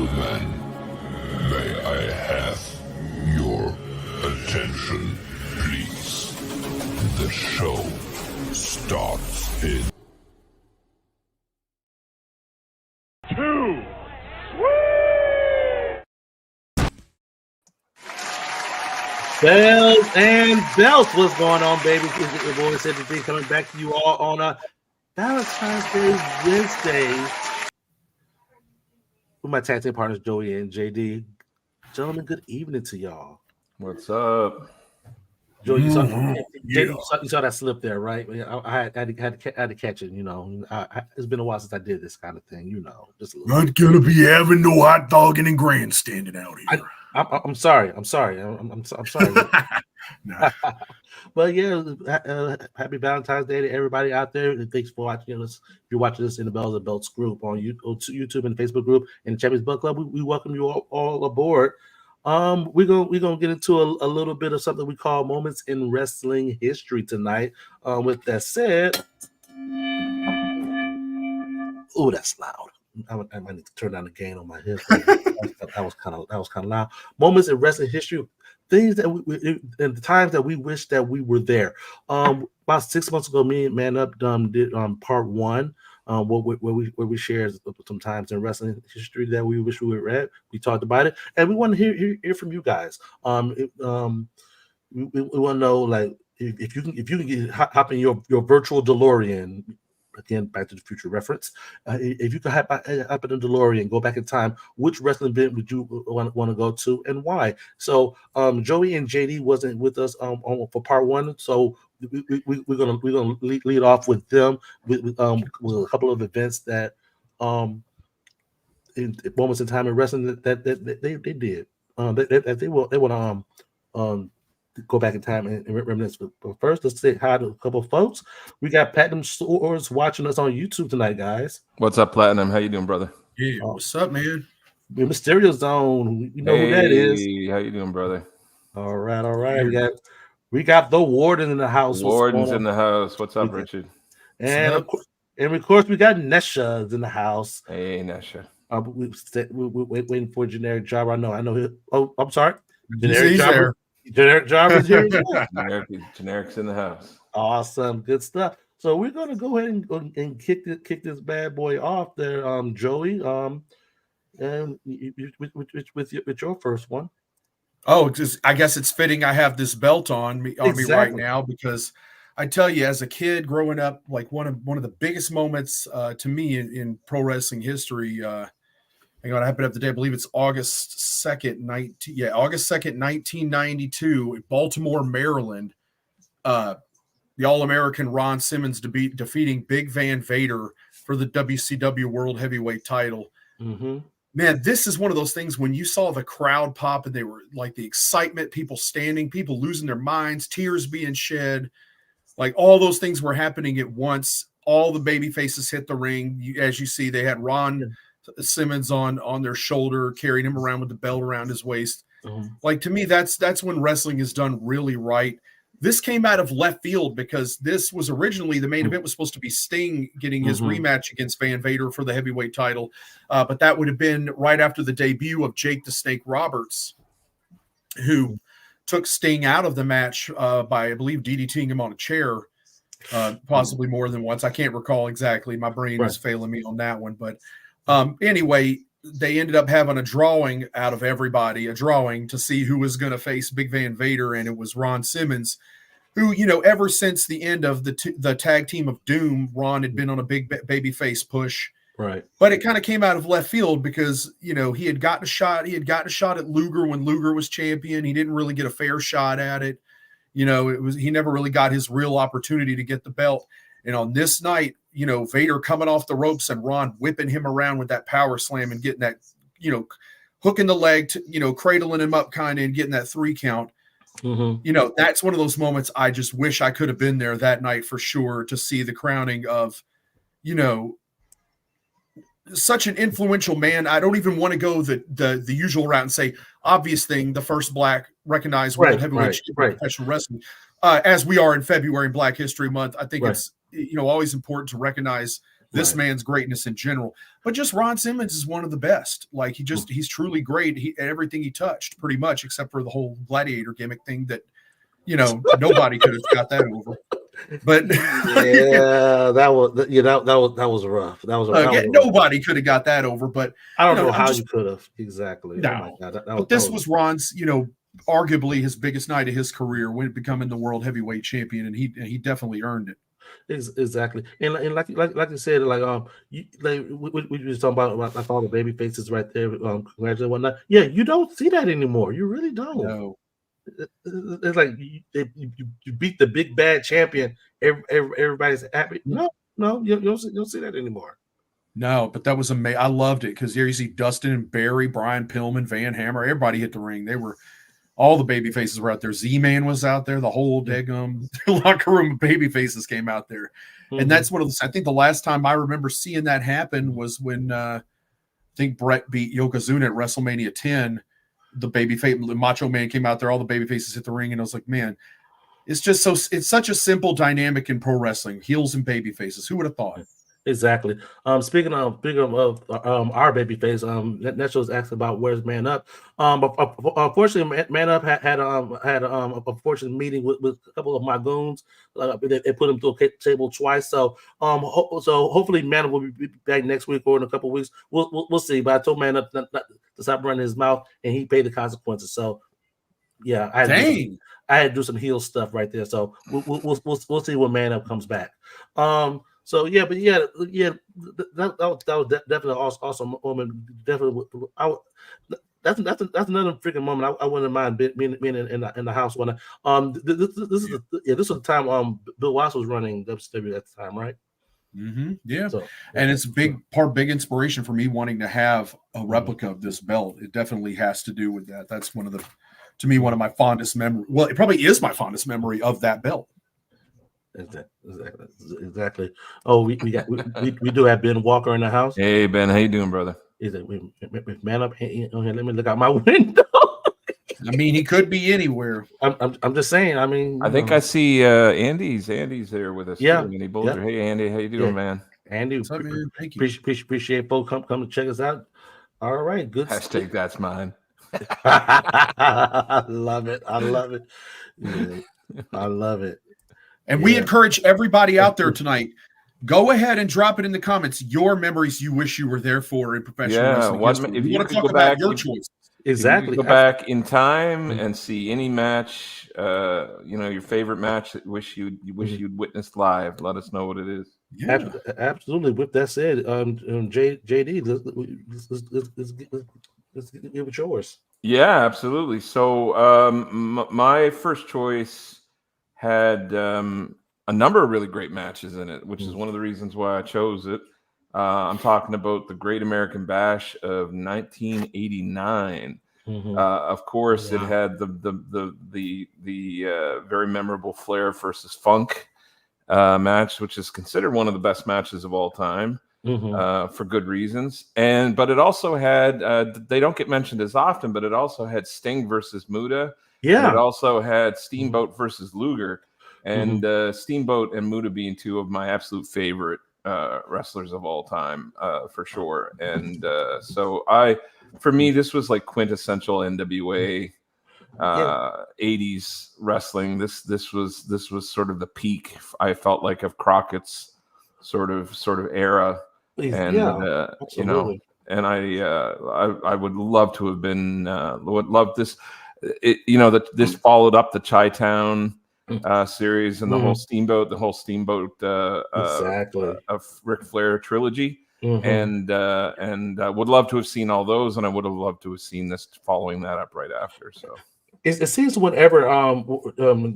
gentlemen, may I have your attention, please? The show starts in 2. Bells and belts, what's going on, baby? Your boy said the thing coming back to you all on a Valentine's Day Wednesday with my tag team partners Joey and JD. Gentlemen, good evening to y'all. What's up, Joey? You saw that slip there, right? I had to catch it. You know, it's been a while since I did this kind of thing. You know, just a little. Not gonna be having no hot dogging and grandstanding out here. I'm sorry. I'm sorry. Nah. But yeah, happy Valentine's Day to everybody out there. And thanks for watching us. If you're watching this in the Bells and Belts group on YouTube and Facebook group and the Champions Belt Club, we welcome you all aboard. We're gonna get into a little bit of something we call moments in wrestling history tonight. With that said, oh, that's loud. I might need to turn down the gain on my headphones. that was kind of loud. Moments in wrestling history, things that we and the times that we wish that we were there. About 6 months ago, me and Man Up did part 1, where we shared some times in wrestling history that we wish we were at. We talked about it, and we want to hear from you guys. We want to know, like, if you can hop in your virtual DeLorean. Again, Back to the Future reference. If you could hop in the DeLorean, go back in time, which wrestling event would you want to go to and why? So, Joey and JD wasn't with us for part 1, so we're gonna lead off with them with a couple of events that in moments in time in wrestling that they did. They want to go back in time and reminisce. But first, let's say hi to a couple of folks. We got Platinum Stores watching us on YouTube tonight, guys. What's up, Platinum? How you doing, brother? Yeah, what's up, man? Mysterio Zone. You know who that is. How you doing, brother? All right. We got the Warden in the house. Warden's in the house. What's up, Richard? And of course, we got Nesha in the house. Hey, Nesha. We're waiting for Generic Jobber. I know. Oh, I'm sorry. Generic Jobber. Generic Jobber's here. Generic's in the house. Awesome, good stuff. So we're gonna go ahead and kick this bad boy off there, Joey. And with your first one. Oh, I guess it's fitting I have this belt on me right now, because I tell you, as a kid growing up, like one of the biggest moments to me in pro wrestling history. Hang on, I happen to have the day. I believe it's August 2nd, 1992, in Baltimore, Maryland. The All-American Ron Simmons defeating Big Van Vader for the WCW World Heavyweight title. Mm-hmm. Man, this is one of those things when you saw the crowd pop and they were like the excitement, people standing, people losing their minds, tears being shed, like all those things were happening at once. All the baby faces hit the ring. As you see, they had Ron Simmons on their shoulder, carrying him around with the belt around his waist. Like, to me, that's when wrestling is done really right. This came out of left field because this was originally the main event was supposed to be Sting getting his rematch against Van Vader for the heavyweight title, but that would have been right after the debut of Jake the Snake Roberts, who took Sting out of the match by, I believe, DDTing him on a chair, possibly more than once. I can't recall exactly. My brain is failing me on that one, but anyway, they ended up having a drawing out of everybody, to see who was going to face Big Van Vader, and it was Ron Simmons, who, ever since the end of the tag team of Doom, Ron had been on a big babyface push. Right. But it kind of came out of left field because, he had gotten a shot. He had gotten a shot at Luger when Luger was champion. He didn't really get a fair shot at it. He never really got his real opportunity to get the belt. And on this night, Vader coming off the ropes and Ron whipping him around with that power slam and getting that, hooking the leg, to, cradling him up kind of and getting that 3 count. That's one of those moments I just wish I could have been there that night for sure to see the crowning of, such an influential man. I don't even want to go the usual route and say obvious thing, the first black recognized world heavyweight champion of professional wrestling. As we are in February, Black History Month, I think it's always important to recognize this Right. man's greatness in general. But just Ron Simmons is one of the best. Like he's truly great. Everything he touched, pretty much, except for the whole gladiator gimmick thing that nobody could have got that over. But Yeah, that was rough. nobody could have got that over. But I don't know I'm how just- you could have exactly. No. Oh my God, but this was Ron's, arguably his biggest night of his career when becoming the world heavyweight champion, and he definitely earned it. exactly. And like you said, we were talking about like all the baby faces right there, congratulations and whatnot. Yeah, you don't see that anymore. You really don't. No. It's like you beat the big bad champion. Everybody's happy. No, you don't see that anymore. No, but that was amazing. I loved it because there you see Dustin and Barry, Brian Pillman, Van Hammer, everybody hit the ring. All the baby faces were out there. Z-Man was out there. The whole daggum locker room of baby faces came out there. Mm-hmm. And that's one of the, I think the last time I remember seeing that happen was when I think Brett beat Yokozuna at WrestleMania 10. The Macho Man came out there. All the baby faces hit the ring. And I was like, man, it's such a simple dynamic in pro wrestling. Heels and baby faces. Who would have thought? Exactly. Speaking of our baby face, Necho was asking about where's Man Up. But unfortunately, Man Up had a unfortunate meeting with a couple of my goons. They put him through a table twice. So hopefully Man Up will be back next week or in a couple of weeks. We'll see. But I told Man Up not to stop running his mouth, and he paid the consequences. So yeah, I had to do some heel stuff right there. So we'll see when Man Up comes back. So yeah, but that was definitely an awesome moment. Definitely, that's another freaking moment. I wouldn't mind being in the house when this was the time Bill Watts was running WCW at the time, right? Mm-hmm. Yeah, so, and it's a big inspiration for me wanting to have a replica of this belt. It definitely has to do with that. That's one of my fondest memory. Well, it probably is my fondest memory of that belt. Exactly. Oh, we do have Ben Walker in the house. Hey Ben, how you doing, brother? Is it Man Up? Okay, let me look out my window. I mean, he could be anywhere. I'm just saying. I mean, I think I see Andy's there with us. Yeah. Too, Andy Bolger. Yeah. Hey Andy, how you doing, man? Andy, what's up, man? Thank you. Appreciate folks come to check us out. All right, good. Hashtag that's mine. I love it. Yeah, I love it. And we encourage everybody out there tonight, go ahead and drop it in the comments, your memories you wish you were there for in professional wrestling. If you want to talk about your choices. Exactly. Go back in time and see any match, your favorite match that you'd witnessed live. Let us know what it is. Yeah. Absolutely. With that said, JD, let's give it yours. Yeah, absolutely. So my first choice had a number of really great matches in it, which is one of the reasons why I chose it. I'm talking about the Great American Bash of 1989. Mm-hmm. Of course, it had the very memorable Flair versus Funk match, which is considered one of the best matches of all time. Mm-hmm. For good reasons. But it also had, they don't get mentioned as often, but it also had Sting versus Muta. Yeah. It also had Steamboat versus Luger, and Steamboat and Muta being two of my absolute favorite wrestlers of all time, for sure. And for me, this was like quintessential NWA 80s wrestling. This was sort of the peak, I felt like, of Crockett's sort of era. And and I would love to have been would love this. This followed up the Chi-Town series and the whole Steamboat exactly of Ric Flair trilogy. And would love to have seen all those, and I would have loved to have seen this following that up right after. So it seems whenever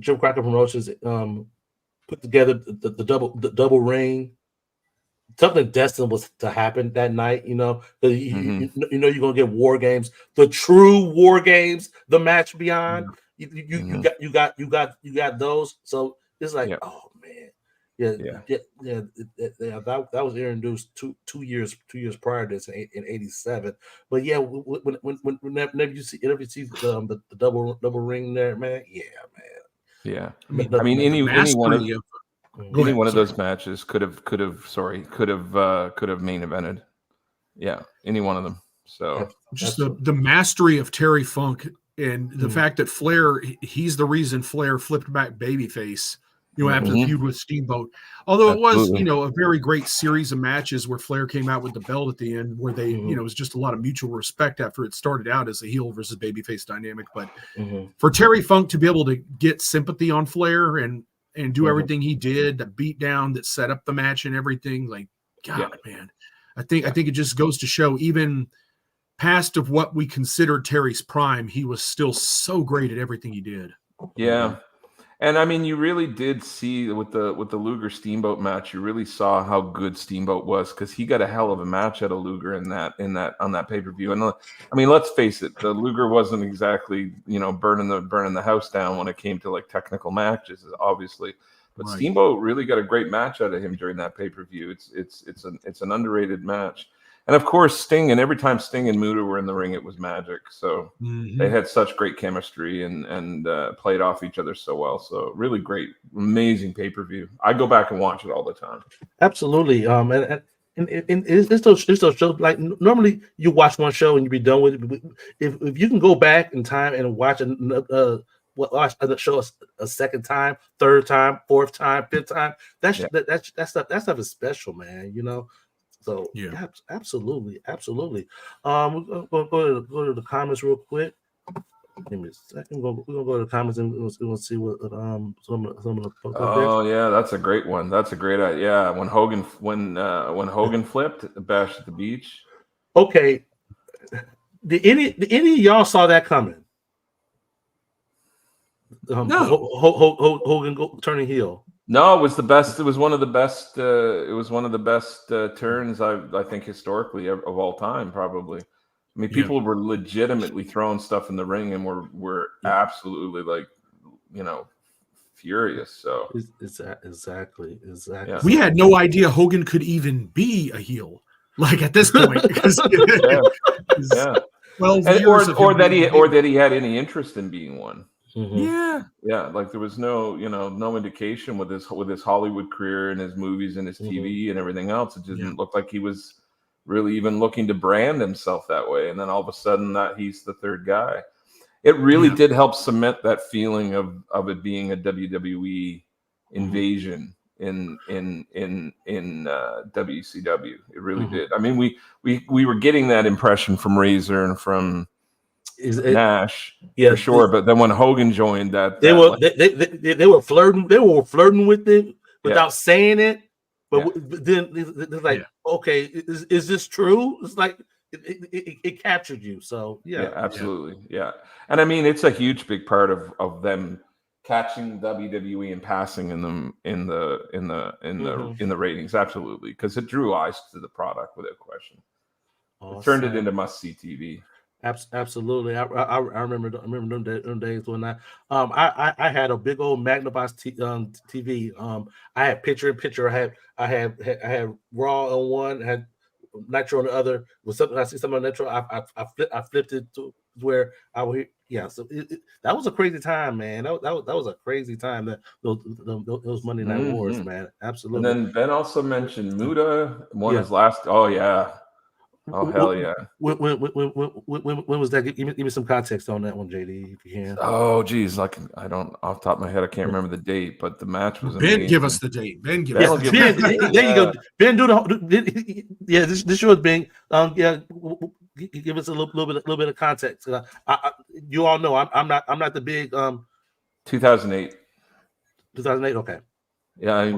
Jim Crockett Promotions put together the double ring, something destined was to happen that night, you know you're gonna get War Games, the true War Games, the Match Beyond. You got those. So it's like, oh man, that was introduced two years prior to this in '87. But yeah, whenever you see the double ring there, man, I mean any one of you. Any one of those matches could have main evented. Yeah, any one of them. So just the mastery of Terry Funk and the fact that Flair, he's the reason Flair flipped back babyface, after the feud with Steamboat. Although it was, a very great series of matches where Flair came out with the belt at the end, where they, it was just a lot of mutual respect after it started out as a heel versus babyface dynamic. But for Terry Funk to be able to get sympathy on Flair and do everything he did, the beatdown that set up the match and everything, like, God, man, I think it just goes to show, even past of what we considered Terry's prime, he was still so great at everything he did. Yeah. And I mean, you really did see with the Luger Steamboat match, you really saw how good Steamboat was, because he got a hell of a match out of Luger on that pay-per-view. And I mean, let's face it, the Luger wasn't exactly, burning the house down when it came to like technical matches, obviously. But right. Steamboat really got a great match out of him during that pay-per-view. It's an underrated match. And of course, Sting, and every time Sting and Muta were in the ring, it was magic. So they had such great chemistry and played off each other so well. So really great, amazing pay-per-view. I go back and watch it all the time. Absolutely. And it's those shows, like normally you watch one show and you be done with it. If you can go back in time and watch the show a second time, third time, fourth time, fifth time, that stuff is special, man. So yeah, absolutely. We're gonna go to the comments real quick. Give me a second. We're gonna go to the comments and we'll see what some of the. Oh yeah, that's a great one. That's a great idea. Yeah, when Hogan flipped Bash at the Beach. Okay, did any of y'all saw that coming? No. Hogan turning heel. No, it was the best. It was one of the best. It was one of the best turns I think historically of all time. Probably. I mean, people were legitimately throwing stuff in the ring and were absolutely like, furious. So exactly. Yeah. We had no idea Hogan could even be a heel. Like at this point, because 12 years or that he had any interest in being one. Mm-hmm. Yeah. Like there was no indication with his Hollywood career and his movies and his TV and everything else. It didn't look like he was really even looking to brand himself that way. And then all of a sudden that he's the third guy. It really did help cement that feeling of it being a WWE invasion in WCW. It really did. I mean, we were getting that impression from Razor and from Nash, for sure. But then when Hogan joined, they were flirting. They were flirting with it without saying it. But then it's like, okay, is this true? It's like it captured you. So absolutely, And I mean, it's a big part of them catching WWE and passing in the ratings. Absolutely, because it drew eyes to the product without question. Awesome. It turned it into must-see TV. Absolutely, I remember them days when I had a big old Magnavox TV. I had picture in picture. I had Raw on one, had Nitro on the other. With something I see something on Nitro, I flipped it to where I would. Yeah, so that was a crazy time, man. That was a crazy time. That those Monday Night Wars, man. Absolutely. And then Ben also mentioned Muta won his last. Oh yeah. Oh hell yeah! When was that? Give me some context on that one, JD, if you can. Oh geez, like I don't off the top of my head, I can't remember the date, but the match was Ben. Amazing. Give us the date. Ben, give us the date. There you go. Ben, do the this show is being give us a little bit of context. You all know I'm not the big 2008. 2008. Okay. Yeah, it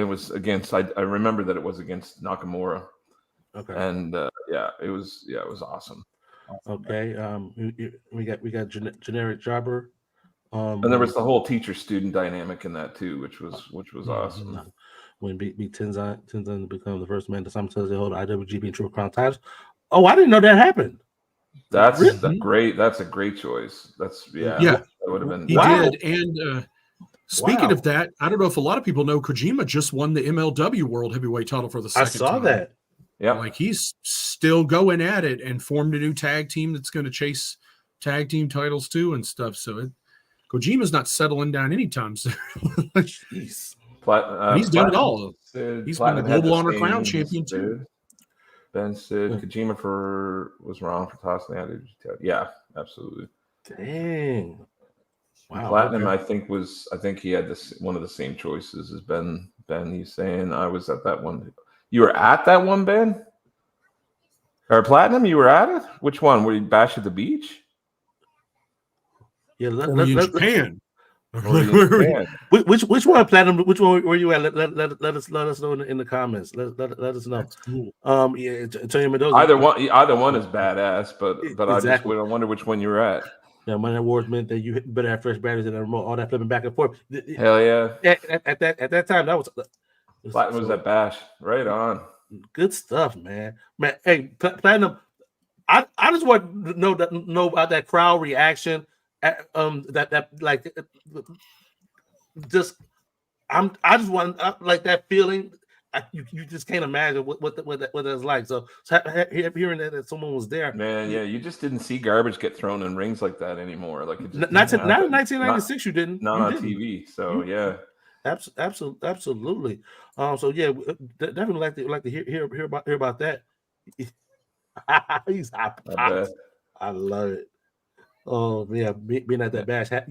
was against. I remember that it was against Nakamura. Okay. And it was awesome. Okay. We got generic jobber. And there was the whole teacher-student dynamic in that too, which was awesome. When beat Tenzan to become the first man to simultaneously hold IWGP and Triple Crown titles. Oh, I didn't know that happened. That's great. That's a great choice. That's that would have been. He did. And speaking of that, I don't know if a lot of people know Kojima just won the MLW World Heavyweight title for the second time. I saw that. Yeah, like he's still going at it and formed a new tag team that's going to chase tag team titles too and stuff. So Kojima's not settling down anytime soon. Jeez. He's done it all. Sid, He's been the Platinum had Global Honor same Crown as champion too. Sid. Ben Sid, Kojima was wrong for tossing out. Yeah, absolutely. Dang. Wow. Platinum, okay. I think he had one of the same choices as Ben. He's saying I was at that one. You were at that one, Ben? Or Platinum, you were at it? Which one? Were you Bash at the Beach? Yeah, Japan. Which one, Platinum? Which one were you at? Let us know in the comments. Let us know. Cool. Yeah, Antonio Mendoza. Either one is badass, but exactly. I wonder which one you were at. Yeah, Money Awards meant that you better have fresh batteries and a remote, all that flipping back and forth. Hell yeah! At that time, that was Platinum was at Bash. Right on. Good stuff, man. Hey, Platinum. I just want to know about that crowd reaction. That like just I just want like that feeling. You just can't imagine what that's like. So hearing that someone was there, man, yeah, you just didn't see garbage get thrown in rings like that anymore. Like not in 1996, you didn't. Not on TV. So yeah, absolutely. So yeah, definitely like to hear about that. He's hot. I love it. Oh yeah, being at that bash, that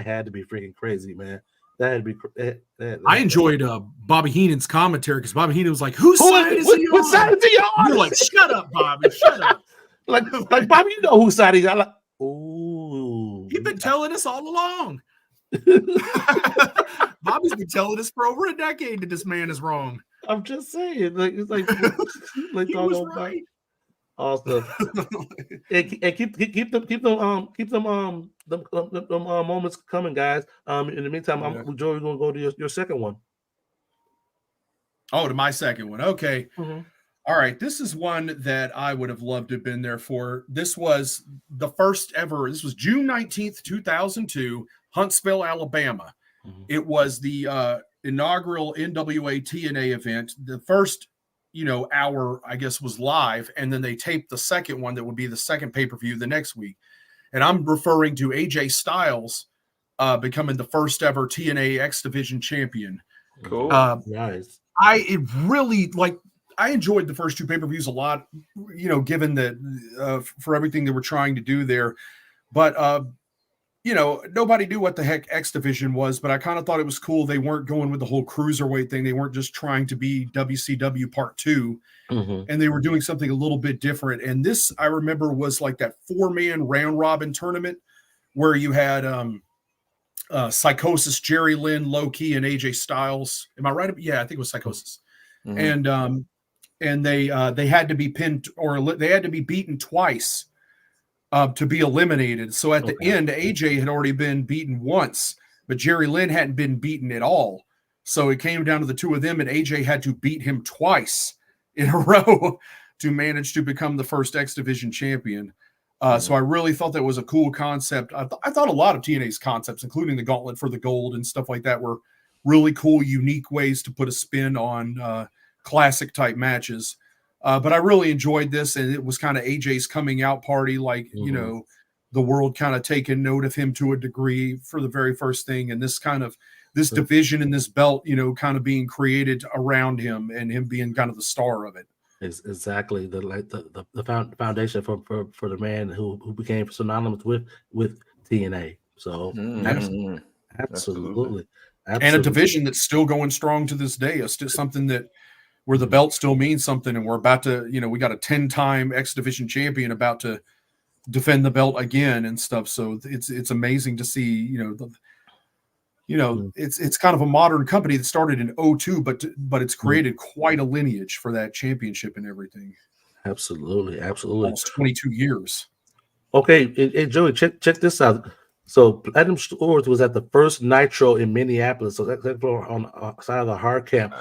had to be freaking crazy, man. That had to be. I enjoyed Bobby Heenan's commentary because Bobby Heenan was like, "Whose side is he on?" What side is he on? You're like, "Shut up, Bobby! Shut up!" like Bobby, you know whose side he's on. Like, ooh, you've been telling us all along. Bobby's been telling us for over a decade that this man is wrong. I'm just saying, like it's like he was right. Awesome. And keep them moments coming, guys. In the meantime, Joey, gonna go to your second one. Oh, to my second one. Okay. Mm-hmm. All right. This is one that I would have loved to have been there for. This was the first ever. This was June 19th, 2002, Huntsville, Alabama. Mm-hmm. It was the inaugural NWA TNA event. The first hour, I guess, was live, and then they taped the second one that would be the second pay-per-view the next week. And I'm referring to AJ Styles becoming the first ever TNA X Division champion. Cool. Nice. I enjoyed the first two pay-per-views a lot, given that for everything they were trying to do there. But nobody knew what the heck X Division was, but I kind of thought it was cool. They weren't going with the whole cruiserweight thing. They weren't just trying to be WCW Part 2, and they were doing something a little bit different. And this, I remember, was like that 4-man round-robin tournament where you had Psychosis, Jerry Lynn, Low Key, and AJ Styles. Am I right? Yeah, I think it was Psychosis. Mm-hmm. And they had to be pinned, or they had to be beaten twice to be eliminated. So at the end, AJ had already been beaten once, but Jerry Lynn hadn't been beaten at all. So it came down to the two of them, and AJ had to beat him twice in a row to manage to become the first X Division champion. So I really thought that was a cool concept. I thought a lot of TNA's concepts, including the Gauntlet for the Gold and stuff like that, were really cool, unique ways to put a spin on classic type matches. But I really enjoyed this, and it was kind of AJ's coming out party, like, the world kind of taking note of him to a degree for the very first thing. And this division and this belt, kind of being created around him and him being kind of the star of it. It's exactly the foundation for the man who became synonymous with TNA. So absolutely. And a division that's still going strong to this day. It's still something that where the belt still means something, and we're about to, we got a 10-time X Division champion about to defend the belt again and stuff. So it's amazing to see, it's kind of a modern company that started in 2002, but it's created quite a lineage for that championship and everything. Absolutely. Almost 22 years. Okay, and Joey, check this out. So Platinum Stores was at the first Nitro in Minneapolis. So that's on the side of the hard camp.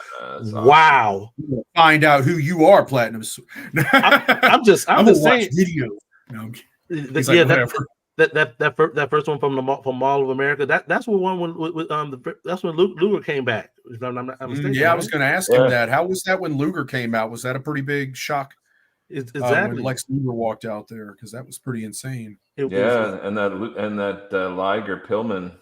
Wow! Awesome. Find out who you are, Platinum. I'm just saying. Video. No, that first one from Mall of America. That's when that's when Luger came back. If I'm not mistaken, I was going to ask him that. How was that when Luger came out? Was that a pretty big shock? Exactly. When Lex Luger walked out there, because that was pretty insane. And that Liger Pillman.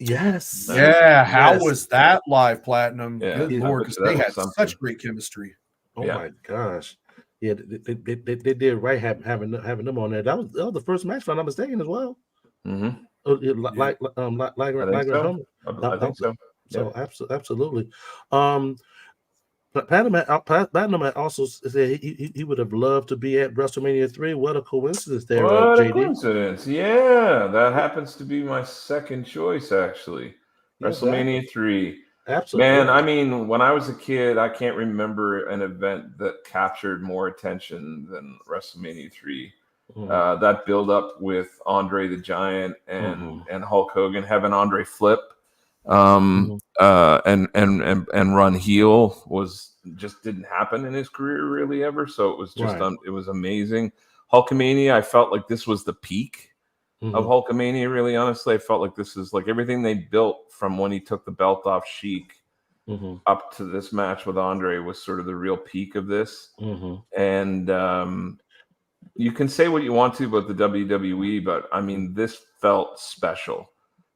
Yes. Yeah, how Yes. was that live platinum? Yeah, Good I Lord, bet because you that they was had something. such great chemistry. Oh Yeah. my gosh. Yeah, they did right having them on there. That was the first match, if I'm not mistaken, as well. Mm-hmm. Like I think so. So absolutely. But Platinum had also said he would have loved to be at WrestleMania 3. What a coincidence there, What a JD. coincidence. Yeah, that happens to be my second choice, actually. Yeah, WrestleMania 3. Absolutely. Man, I mean, when I was a kid, I can't remember an event that captured more attention than WrestleMania 3. Mhm. That build up with Andre the Giant and Mhm. Hulk Hogan having Andre flip Mhm. and run heel was just didn't happen in his career really ever. So it was just Right. it was amazing. Hulkamania, I felt like this was the peak of Mhm. Hulkamania. Really, honestly, I felt like this is like everything they built from when he took the belt off Sheik Mhm. up to this match with Andre was sort of the real peak of this. Mhm. And you can say what you want to about the WWE, but I mean, this felt special.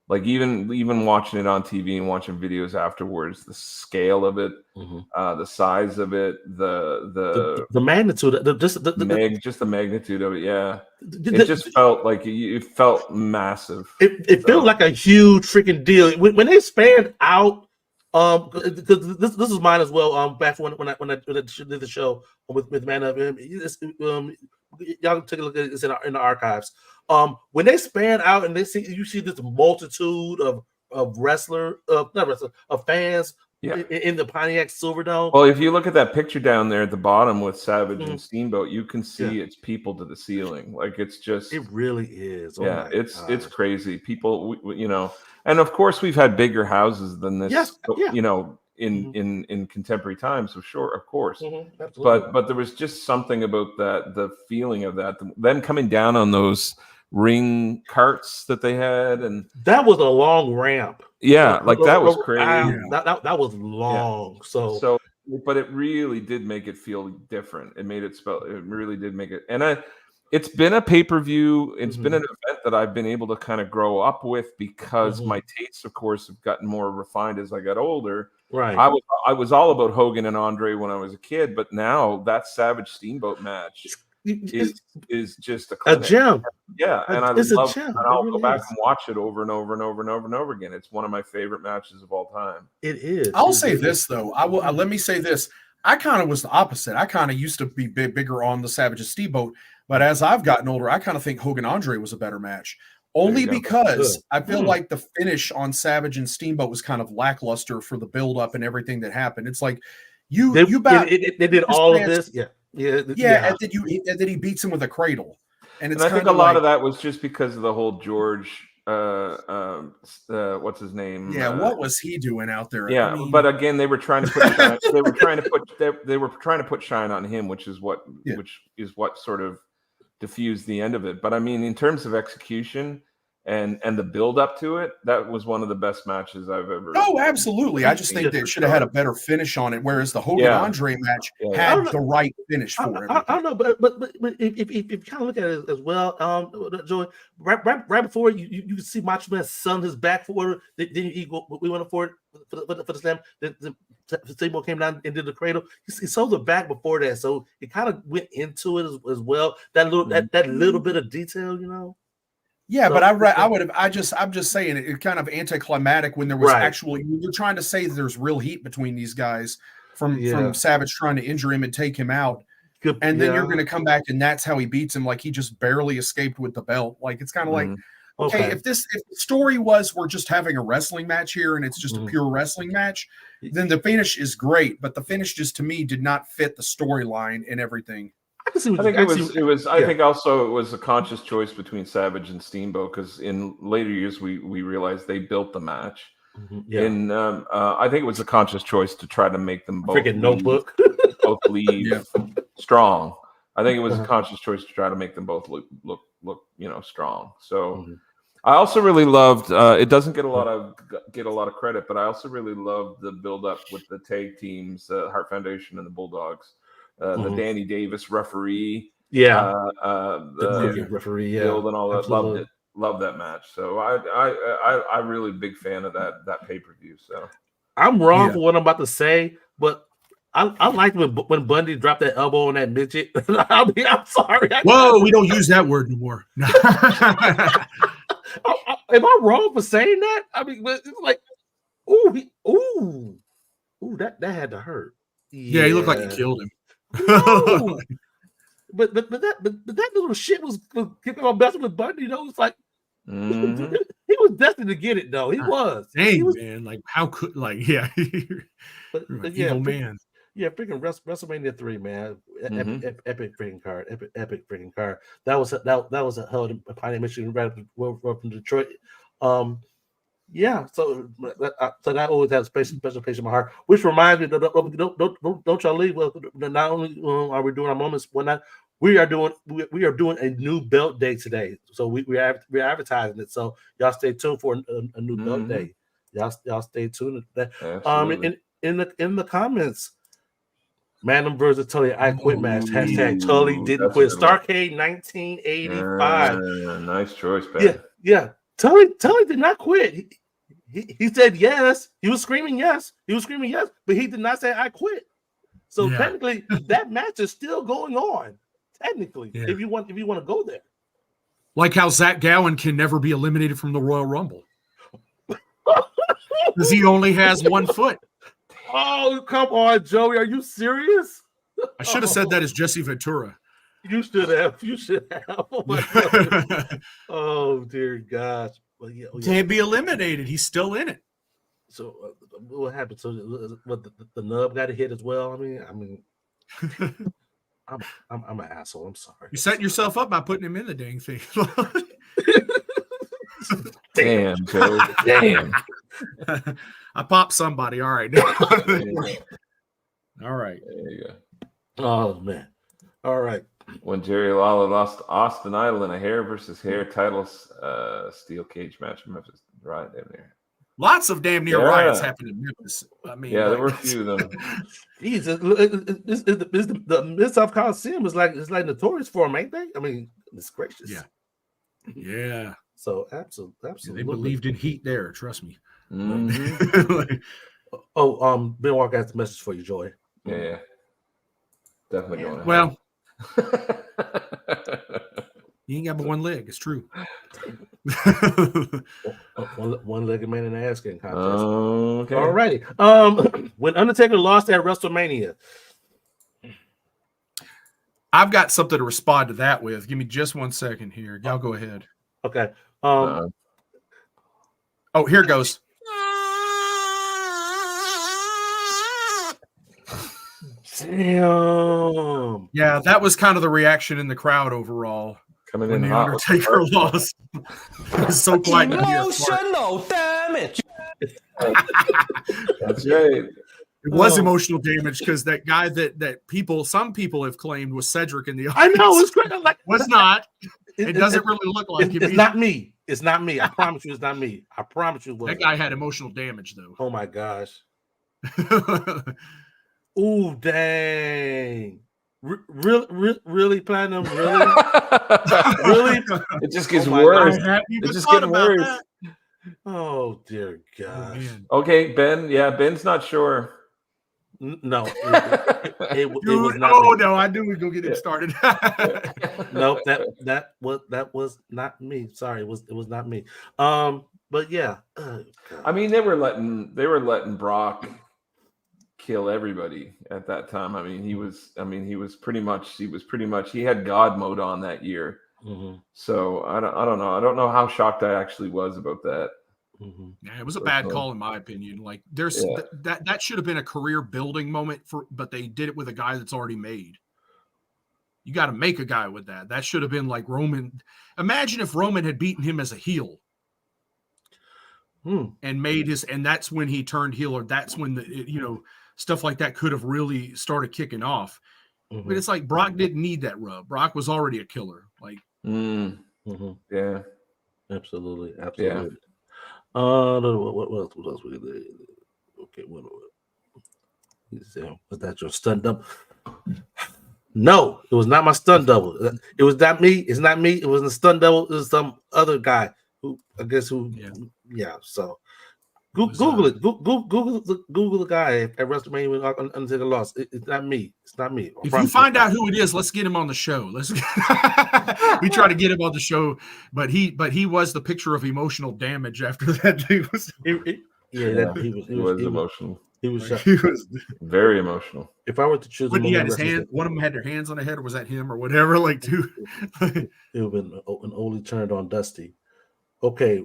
Like even watching it on TV and watching videos afterwards, the scale of it, Mhm. the size of it, The magnitude, just the magnitude of it. Yeah, it the, just felt like it felt massive. it So, felt like a huge freaking deal when they spanned out. Because this is mine as well. Back when I did the show with Man Up, y'all take a look at it. It's in the archives. When they span out and you see this multitude of of fans yeah. in the Pontiac Silverdome. Well, if you look at that picture down there at the bottom with Savage and Steamboat, you can see Yeah. it's people to the ceiling. Like it's just, It really is. yeah, it's crazy. People, and of course we've had bigger houses than this, Yes, yeah. in contemporary times, of course. Absolutely. But there was just something about that, the feeling of that, them coming down on those ring carts that they had, and that was a long ramp. Yeah, like that was crazy. That was long. Yeah. So, but it really did make it feel different. It made it It really did make it. And it's been a pay-per-view. It's been an event that I've been able to kind of grow up with because my tastes, of course, have gotten more refined as I got older. Right. I was all about Hogan and Andre when I was a kid, but now that Savage Steamboat match is just a gem. Yeah, and it's love, a gem. and I'll go back and watch it over and over and over and over and over again. It's one of my favorite matches of all time. It is. I'll say this though. Let me say this. I kind of was the opposite. I kind of used to be bigger on the Savage and Steamboat, but as I've gotten older, I kind of think Hogan Andre was a better match. Only because I feel like the finish on Savage and Steamboat was kind of lackluster for the build up and everything that happened. It's like they did all of this. Yeah. And then he beats him with a cradle. And I think a lot of that was just because of the whole George, what's his name? Yeah, what was he doing out there? Yeah, but again, they were trying to put Shine, they were trying to put Shine on him, which is what sort of diffused the end of it. But I mean, in terms of execution and the build up to it, that was one of the best matches I've ever. Oh, absolutely! I just think they should have had a better finish on it. Whereas the Hogan Andre match had the right finish for it. I don't know, but if you kind of look at it as well, Joey, right before you can see Macho Man sun his back forward. Then we went for it for the slam. The Steamboat came down and did the cradle. He sold the back before that, so it kind of went into it as well. That little bit of detail, Yeah, but I'm just saying it kind of anticlimactic when there was actually, you're trying to say there's real heat between these guys from Savage trying to injure him and take him out. And then you're going to come back and that's how he beats him. Like he just barely escaped with the belt. Like, it's kind of like, okay, if the story was we're just having a wrestling match here and it's just a pure wrestling match, then the finish is great. But the finish just to me did not fit the storyline and everything. I think it was. I think also it was a conscious choice between Savage and Steamboat because in later years we realized they built the match. And I think it was a conscious choice to try to make them both leave strong. I think it was a conscious choice to try to make them both look strong. So I also really loved. It doesn't get a lot of credit, but I also really loved the build up with the tag teams, Hart Foundation and the Bulldogs. The Danny Davis referee, the referee, build and all that. love that match. So I really big fan of that pay-per-view. So I'm wrong for what I'm about to say, but I liked when Bundy dropped that elbow on that midget. I'm sorry. Whoa, we don't use that word anymore. Am I wrong for saying that? I mean, it's like, ooh, that had to hurt. Yeah, he looked like he killed him. No. but that little shit was kicking on messing with Bundy. It's like he was destined to get it though. He was. Dang, man, like how could yeah. but evil man. Yeah, freaking WrestleMania 3, man. Epic freaking card. Epic freaking card. That was held in Pioneer, Michigan, right from Detroit. Yeah, so that always has a special place in my heart. Which reminds me, don't y'all leave. Well, not only are we doing our moments, whatnot, we are doing a new belt day today. So we're advertising it. So y'all stay tuned for a new belt day. Y'all stay tuned. In the comments. Manum versus Tully, I quit match. # Tully didn't quit. Starrcade 1985. Nice choice, Ben. Yeah. Tully did not quit. He said yes. He was screaming yes. But he did not say I quit. So technically, that match is still going on. Technically, if you want to go there. Like how Zach Gowen can never be eliminated from the Royal Rumble because he only has 1 foot. Oh, come on, Joey. Are you serious? I should have said that as Jesse Ventura. You should have. Oh, my God. Oh dear gosh. Well, Can't be eliminated. He's still in it. So what happened? So the nub got a hit as well. I mean, I'm an asshole. I'm sorry. You setting yourself up by putting him in the dang thing. Damn, Joe. Damn. I popped somebody. All right. All right. There you go. Oh man. All right. When Jerry Lawler lost Austin Idol in a hair versus hair titles steel cage match in Memphis. Right there. Lots of damn near riots happened in Memphis. I mean, there were a few of them. Jesus, the Mid-South Coliseum is like notorious for them, ain't they? I mean, it's gracious. Yeah. So absolutely. They believed in heat there. Trust me. Mm-hmm. Ben Walker has a message for you, Joy. Yeah. Definitely going. Well, you ain't got but one leg. It's true. One-legged man in the ass kicking contest. Okay. Alrighty. When Undertaker lost at WrestleMania. I've got something to respond to that with. Give me just 1 second here. Y'all go ahead. Okay. Oh, here it goes. Damn. Yeah, that was kind of the reaction in the crowd overall. Coming when in the hot. Undertaker lost. It was so quiet. Emotional damage. That's right. It was emotional damage because that guy that some people have claimed was Cedric in the audience. I know it's great. Like was not. It doesn't really look like it's not me. It's not me. I promise you, it's not me. I promise you, it wasn't. That guy had emotional damage though. Oh my gosh. Ooh, dang. Really, Platinum? Really? Really? It just gets worse. It's just getting worse. Oh, dear gosh. Oh, okay, Ben. Yeah, Ben's not sure. No. It was not. Oh, no. I knew we'd go get it started. Nope. That was not me. Sorry. It was not me. But yeah. I mean, they were letting Brock kill everybody at that time. I mean, he was pretty much he had God mode on that year. Mm-hmm. So I don't know how shocked I actually was about that. Mm-hmm. Yeah, it was a bad call in my opinion. Like there's that should have been a career building moment but they did it with a guy that's already made. You got to make a guy with that. That should have been like Roman. Imagine if Roman had beaten him as a heel. And and that's when he turned heel, or that's when stuff like that could have really started kicking off. Mm-hmm. But it's like Brock didn't need that rub. Brock was already a killer. Like, yeah, absolutely. Yeah. What else we did? Okay, was that your stunned up? No, it was not my stunt double. It was not me. It's not me. It wasn't a stunt double. It was some other guy who I guess who. Yeah. So Google it. Google the guy at WrestleMania when Undertaker lost. It's not me. It's not me. If you find out who it is, let's get him on the show. We try to get him on the show, but he was the picture of emotional damage after that. He was emotional. He was very emotional. If I were to choose, when he had his hand, one of them had their hands on the head, or was that him or whatever? Like, two. It would have been an only turned on Dusty. Okay,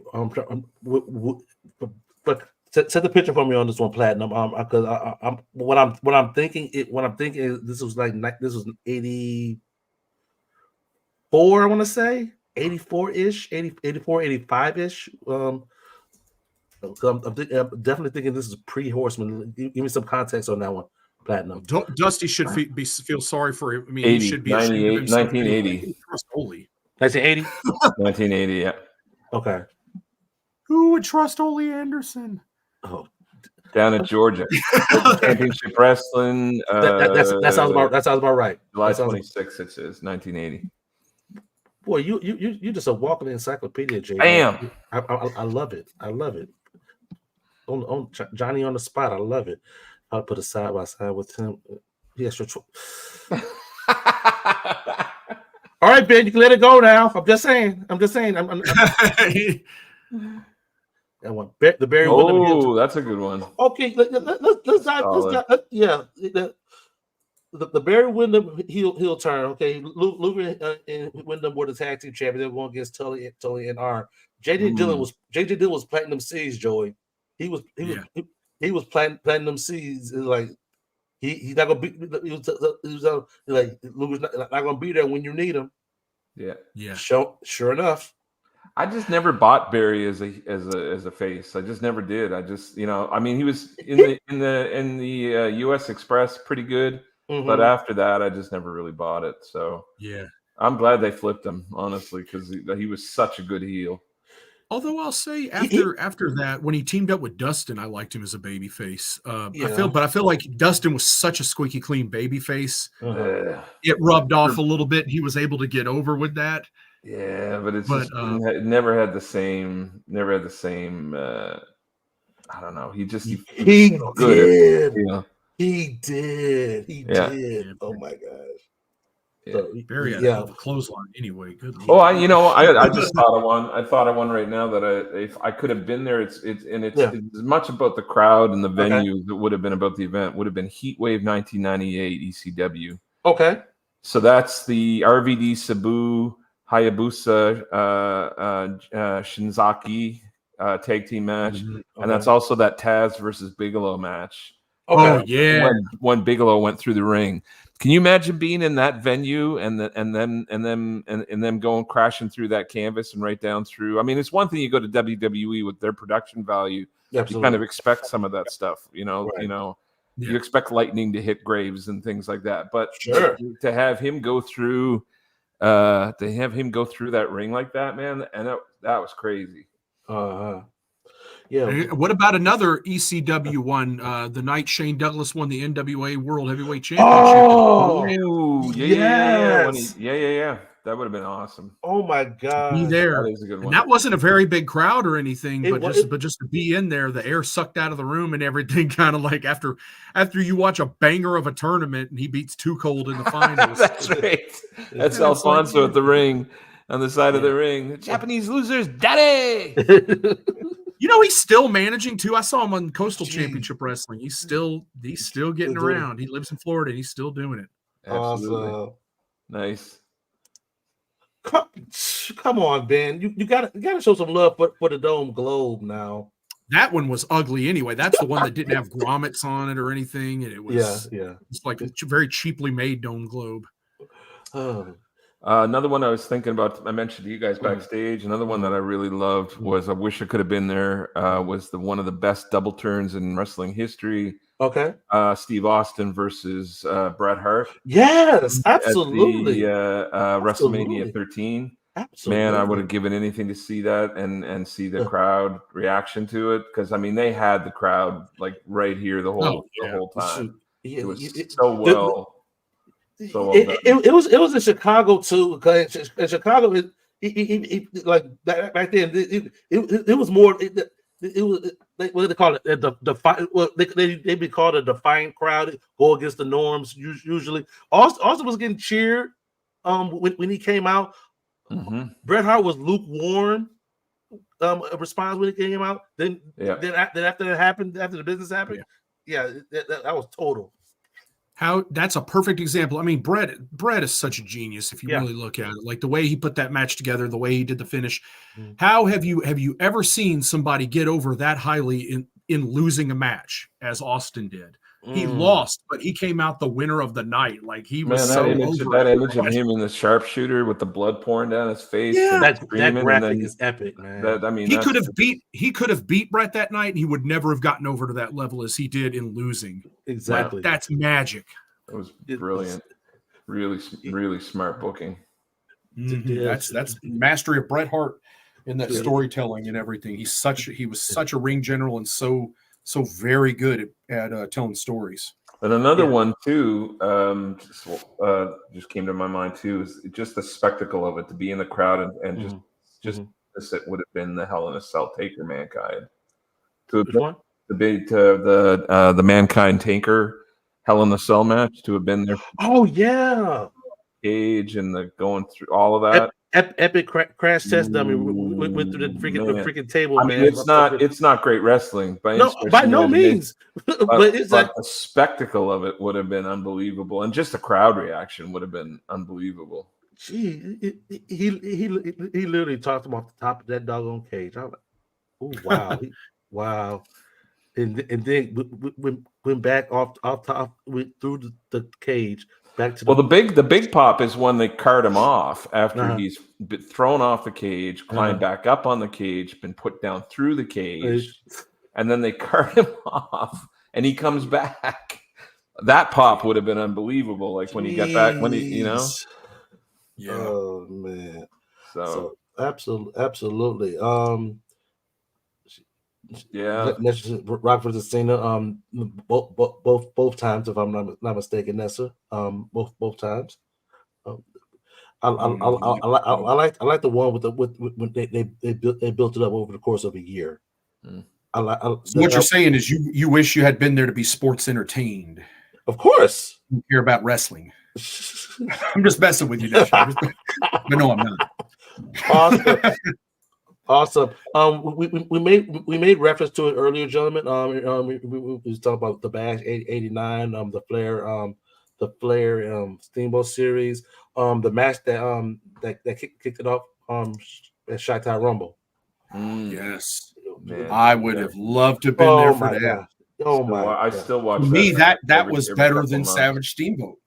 but set the picture for me on this one, Platinum. Because I'm what I'm thinking is this was 84. I want to say 84-ish, 84, 85-ish. I'm definitely thinking this is pre-Horseman. Give me some context on that one, Platinum. Dusty should feel sorry for him. I mean, 80, he should be 1980. Trust Ole. 1980? 1980, yeah. Okay. Who would trust Ole Anderson? Oh, down in Georgia. Championship Wrestling. That sounds about right. July 26th, it says, 1980. Boy, you just a walking encyclopedia, Jay. Bam! I love it. I love it. On Johnny on the spot. I love it. I'll put it side by side with him. Yes, your choice. All right, Ben, you can let it go now. I'm just saying. That one, the Barry. Oh, that's a good one. Okay, let's dive. Yeah, the Barry Windham heel turn. Okay, Luger and Windham were the tag team champions. They were going against Tully and R. JJ Dillon was planting them seeds, Joey. He was planting them seeds. Like he's not gonna be. He was like Luger's not gonna be there when you need him. Yeah. Sure enough. I just never bought Barry as a face. I just never did. I just, I mean, he was in the U.S. Express pretty good, but after that, I just never really bought it. So yeah, I'm glad they flipped him, honestly, because he was such a good heel. Although I'll say after that, when he teamed up with Dustin, I liked him as a baby face. I feel like Dustin was such a squeaky clean baby face. It rubbed off a little bit. He was able to get over with that. Yeah, but it never had the same. I don't know. He did. He did. Oh my gosh. Yeah. So, Barry had a clothesline anyway. Good. I just thought of one. I thought of one right now that if I could have been there, it's as much about the crowd and the venue as it would have been about the event. Would have been Heatwave 1998 ECW. Okay. So that's the RVD Sabu Hayabusa Shinzaki tag team match, and that's also that Taz versus Bigelow match. Okay. Oh yeah, when Bigelow went through the ring. Can you imagine being in that venue and them going crashing through that canvas and right down through? I mean, it's one thing you go to WWE with their production value. Absolutely. You kind of expect some of that stuff, Right. You expect lightning to hit graves and things like that. But sure, to have him go through that ring like that, man, and that was crazy. Yeah. What about another ECW one? The night Shane Douglas won the NWA World Heavyweight Championship. Oh, yeah. That would have been awesome. Oh my God, be there. That is a good one. And that wasn't a very big crowd or anything, but just to be in there, the air sucked out of the room and everything. Kind of like after you watch a banger of a tournament and he beats Too Cold in the finals. That's right. That's Alfonso at the ring on the side of the ring. The Japanese losers, daddy. He's still managing too. I saw him on Coastal Championship Wrestling. He's still getting around. He lives in Florida and he's still doing it. Absolutely. Awesome. Nice. Come on, Ben. You gotta show some love for the Dome Globe now. That one was ugly anyway. That's the one that didn't have grommets on it or anything, and it was it's like a very cheaply made Dome Globe. Another one I was thinking about, I mentioned to you guys backstage. Another one that I really loved was, I wish I could have been there, was one of the best double turns in wrestling history. Okay. Steve Austin versus Bret Hart. Yes, absolutely. At the WrestleMania 13. Absolutely. Man, I would have given anything to see that and see the crowd reaction to it, because I mean they had the crowd like right here the whole time. It was so well. So well done. It was in Chicago too. Because in Chicago, like back then, it was more. It was what do they call it? Well, they be called a defiant crowd. Go against the norms usually. Austin was getting cheered. When he came out, Bret Hart was lukewarm. Response when it came out. Then after that happened, after the business happened, that was total. That's a perfect example. I mean, Bret is such a genius if you really look at it. Like the way he put that match together, the way he did the finish. How have you ever seen somebody get over that highly in losing a match as Austin did? He lost, but he came out the winner of the night. Like he was that image of him in the sharpshooter with the blood pouring down his face. Yeah, that graphic is epic, man. He could have beat Bret that night, and he would never have gotten over to that level as he did in losing. Exactly. Like, that's magic. It was brilliant. Really, really smart booking. That's mastery of Bret Hart in that storytelling and everything. He was such a ring general and so very good at telling stories. And another one too, just came to my mind too, is just the spectacle of it, to be in the crowd and just it would have been the Hell in a Cell Taker Mankind. The Mankind Taker Hell in a Cell match to have been there. Oh yeah, Cage and the going through all of that. Epic crash test dummy went through the freaking table. I mean, it's not great wrestling by no means, but it's like the spectacle of it would have been unbelievable, and just the crowd reaction would have been unbelievable. Gee, he literally tossed him off the top of that doggone cage. I'm like, oh wow, wow, and then went back off top, through the cage. Back to the big pop is when they cart him off after he's been thrown off the cage, climbed back up on the cage, been put down through the cage, and then they cart him off, and he comes back. That pop would have been unbelievable. Like when he got back, Yeah. Oh man. So absolutely. Yeah. Rock versus Cena. Both times, if I'm not mistaken, Nessa. Both times. I like the one with they built it up over the course of a year. So what you're saying is you wish you had been there to be sports entertained. Of course. You care about wrestling. I'm just messing with you, Nessa. But no, I'm not. Awesome. We made reference to it earlier, gentlemen. We was talking about the Bash 89, the Flair Steamboat series, the match that kicked it off at Chi-Town Rumble. Yes, man. I would have loved to have been there for that. God. Oh my! I still watch. For me, that was better than Savage Steamboat.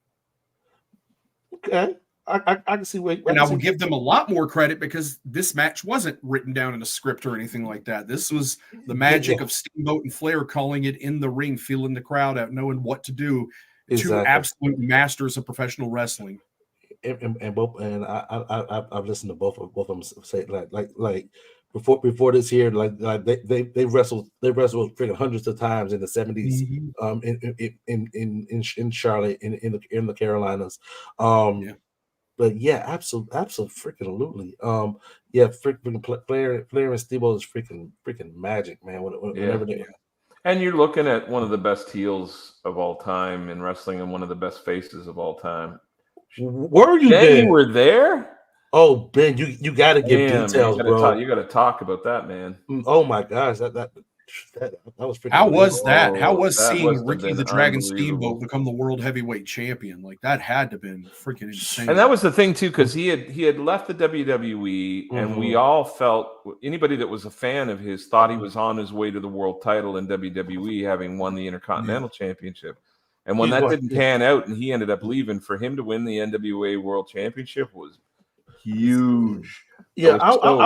Okay. I can see where. And I will give them a lot more credit because this match wasn't written down in a script or anything like that. This was the magic of Steamboat and Flair calling it in the ring, feeling the crowd out, knowing what to do. Exactly. Two absolute masters of professional wrestling. And I've listened to both of them say like before this here, like they wrestled freaking hundreds of times in the 70s, in Charlotte, in the Carolinas. But yeah, absolutely. Freaking Flair and Steamboat is freaking magic, man. Whenever they. And you're looking at one of the best heels of all time in wrestling and one of the best faces of all time. Were you Ben, there? You were there? Oh, Ben, you got to give details, bro. You got to talk about that, man. Oh my gosh, that was freaking. How was that? How was seeing Ricky the Dragon Steamboat become the world heavyweight champion? Like that had to have been freaking insane. And that was the thing too, because he had left the WWE, and we all felt, anybody that was a fan of his thought he was on his way to the world title in WWE, having won the Intercontinental Championship. And when that didn't pan out, and he ended up leaving, for him to win the NWA World Championship was huge. Yeah,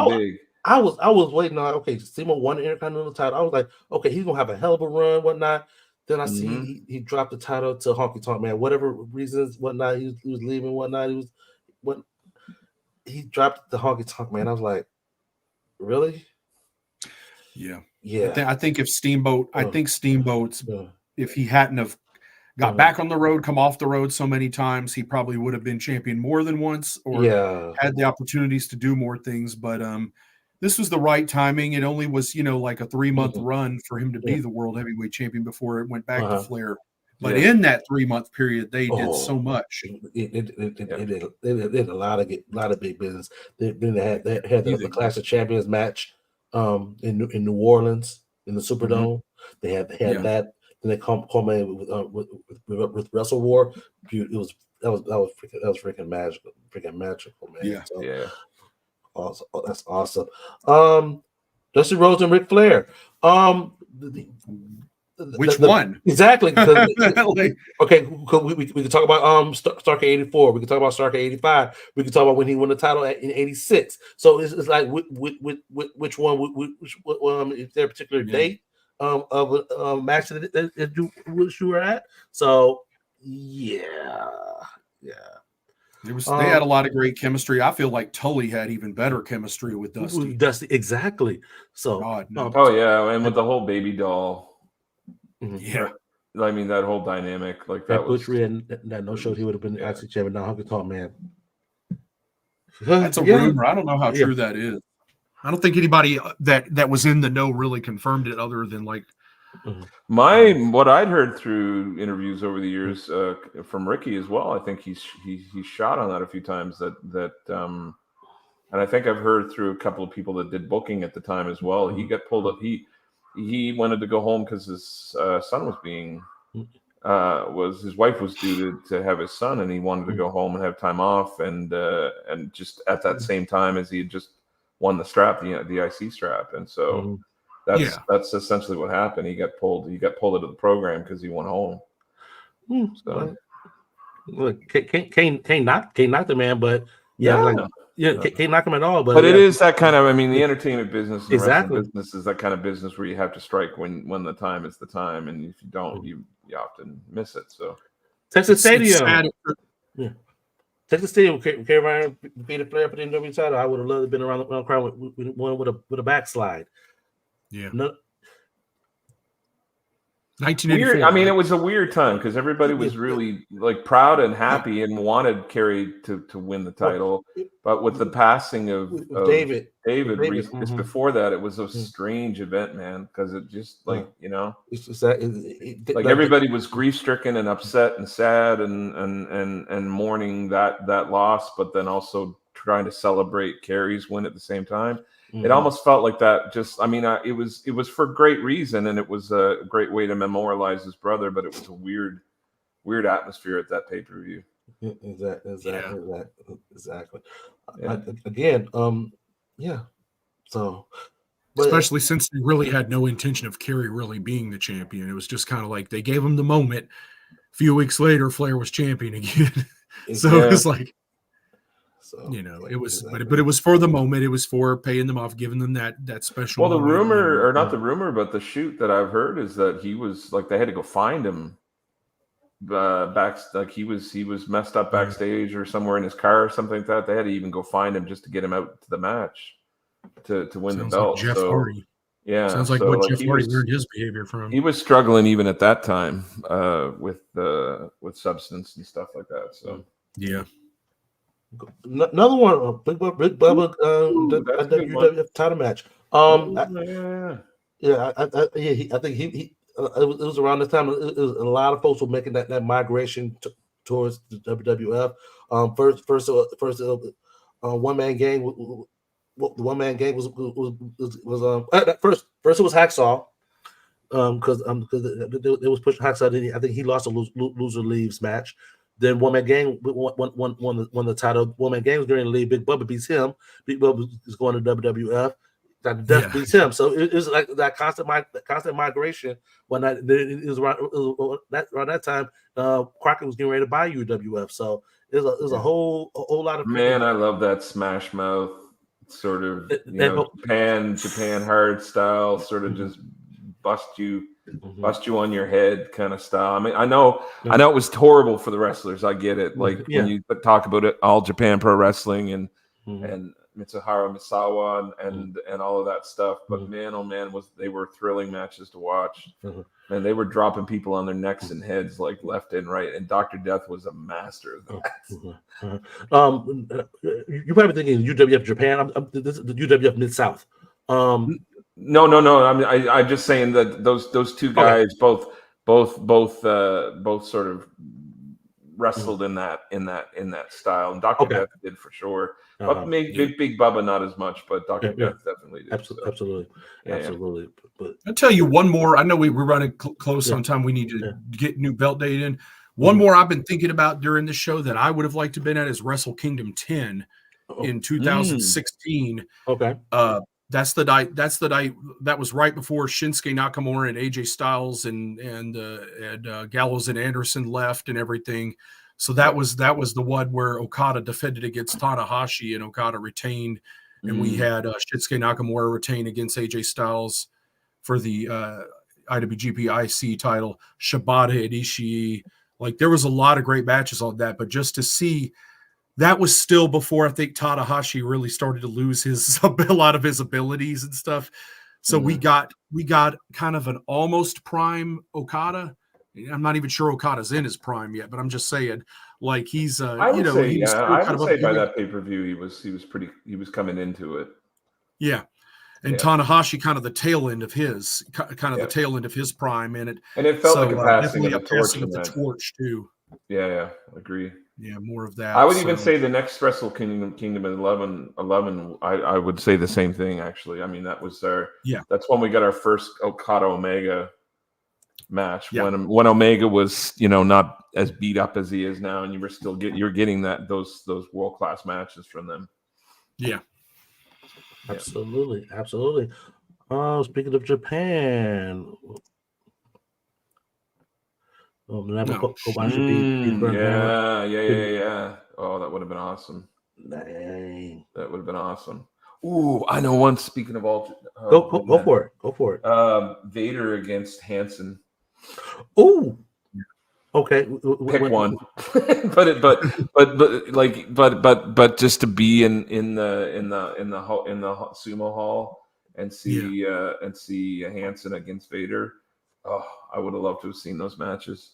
big. I was waiting on, okay, Steamboat won the Intercontinental title. I was like, okay, he's gonna have a hell of a run, whatnot. Then I see he dropped the title to Honky Tonk Man, whatever reasons, whatnot. He was leaving, whatnot. He dropped the Honky Tonk Man. I was like, really? Yeah. I think if Steamboat, if he hadn't have got back on the road, come off the road so many times, he probably would have been champion more than once or had the opportunities to do more things. But this was the right timing. It only was, like a 3-month run for him to be the world heavyweight champion before it went back to Flair. But in that 3-month period, they did so much. It did a lot of big business. They had the Clash of Champions match in New Orleans in the Superdome. They had that. Then they culminated with Wrestle War. That was freaking magical, man. Yeah, so, awesome. That's awesome. Dusty Rhodes and Ric Flair. Which one exactly? Okay, we could talk about Starrcade 84. We could talk about Starrcade 85. We could talk about when he won the title in 86. So it's like which one? Is there a particular date of a match that you were at? So yeah. They had a lot of great chemistry. I feel like Tully had even better chemistry with Dusty. Exactly. So and with the whole baby doll. Yeah, I mean that whole dynamic, like that was Butchery and that no show he would have been actually champion. Now Honky Tonk Man. That's a rumor. I don't know how true that is. I don't think anybody that was in the know really confirmed it, other than like what I'd heard through interviews over the years from Ricky as well. I think he's shot on that a few times. That and I think I've heard through a couple of people that did booking at the time as well. He got pulled up. He wanted to go home because his son was being his wife was due to have his son, and he wanted to go home and have time off, and just at that same time as he had just won the strap, the IC strap, and so that's essentially what happened. He got pulled out of the program because he went home. So look, can't knock the man, but can't knock him at all. But it is that kind of. I mean, the entertainment business, and exactly, business is that kind of business where you have to strike when the time is the time, and if you don't, you often miss it. So Texas Stadium, Texas Stadium, Kerry Ryan beat a Flair for the NW title. I would have loved to have been around the crowd with a backslide. Yeah. 1984. Weird. I mean, it was a weird time because everybody was really like proud and happy and wanted Kerry to win the title. But with the passing of David before that, it was a strange event, man, because it just it's just that like everybody was grief stricken and upset and sad and mourning that loss, but then also trying to celebrate Kerry's win at the same time. It almost felt like that. It was for great reason, and it was a great way to memorialize his brother. But it was a weird atmosphere at that pay-per-view. Exactly. So, especially since they really had no intention of Kerry really being the champion, it was just kind of like they gave him the moment. A few weeks later, Flair was champion again. So it was like. So, it was, but it was for the moment. It was for paying them off, giving them that special. Well, the rumor, or not the rumor, but the shoot that I've heard is that he was like they had to go find him back, like he was messed up backstage or somewhere in his car or something like that. They had to even go find him just to get him out to the match to win the belt. Like Jeff Hardy. Yeah, sounds like what Jeff Hardy learned his behavior from. He was struggling even at that time with substance and stuff like that. So yeah. Another one, Big Bubba, WWF title match. I think he it was around this time. It was a lot of folks were making that migration towards the WWF. First, one man gang. The one man gang was first it was Hacksaw, because they was pushing Hacksaw. I think he lost a loser leaves match. Then One Man Gang won the title. One Man Gang was going to leave. Big Bubba beats him. Big Bubba is going to WWF. That Death beats him. So it was like that constant migration. When it was around that time, Crockett was getting ready to buy UWF. So it was a whole lot of man. I love that Smash Mouth sort of Japan hard style, sort of just bust you on your head kind of style. I mean, I know it was horrible for the wrestlers. I get it. Like when you talk about it, All Japan Pro Wrestling and Mitsuharu Misawa and all of that stuff. But man, oh man, they were thrilling matches to watch. And they were dropping people on their necks and heads like left and right. And Dr. Death was a master of that. You're probably thinking UWF Japan. This is the UWF Mid South. No. I'm just saying that those two guys both sort of wrestled in that style, and Dr. Death did for sure. But maybe Big Bubba not as much, but Dr. Death definitely did. Absolutely. But I'll tell you one more. I know we're running close on time. We need to get new belt date in. One more I've been thinking about during the show that I would have liked to have been at is Wrestle Kingdom 10 in 2016. Okay. That's the night. That was right before Shinsuke Nakamura and AJ Styles and Gallows and Anderson left and everything. So that was the one where Okada defended against Tanahashi and Okada retained, and we had Shinsuke Nakamura retain against AJ Styles for the IWGP IC title. Shibata and Ishii. Like there was a lot of great matches on that, but just to see. That was still before I think Tanahashi really started to lose a lot of his abilities and stuff. So we got kind of an almost prime Okada. I'm not even sure Okada's in his prime yet, but I'm just saying, like he's I would say by that pay-per-view he was coming into it. Yeah. And Tanahashi kind of the tail end of his the tail end of his prime in it. And it felt like a passing of the torch too. Yeah, agree. Yeah, more of that. I would even say the next Wrestle Kingdom 11, I would say the same thing, actually. I mean, that was that's when we got our first Okada Omega match, when Omega was, not as beat up as he is now, and you were still you're getting those world-class matches from them. Yeah. Absolutely. Speaking of Japan. Yeah. Oh, that would have been awesome. Dang. That would have been awesome. Ooh, I know one. Speaking of all, go for it. Vader against Hansen. Ooh. Okay. Pick one. but just to be in the sumo hall and see Hansen against Vader. Oh, I would have loved to have seen those matches.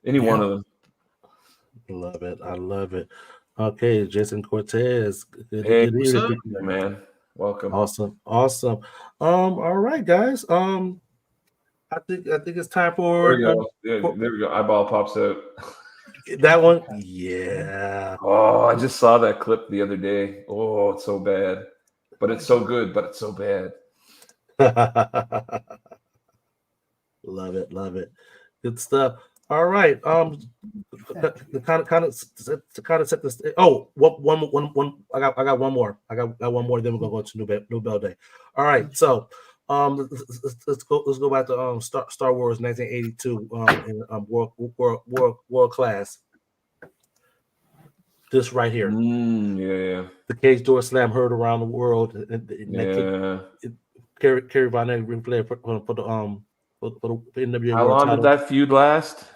Any one of them. I love it. Okay, Jason Cortez. Good evening, man. Welcome. Awesome. All right, guys. I think it's time for. There we go. Eyeball pops out. That one. Yeah. Oh, I just saw that clip the other day. Oh, it's so bad, but it's so good. But it's so bad. Love it. Good stuff. All right. To kind of set this. Oh, one. I got one more. Then we're gonna go to New Bell Day. All right. So, let's go back to Star Wars 1982 in world class. This right here. The cage door slam heard around the world. Kerry Von Erich ring player for the NWA. How long did that feud last?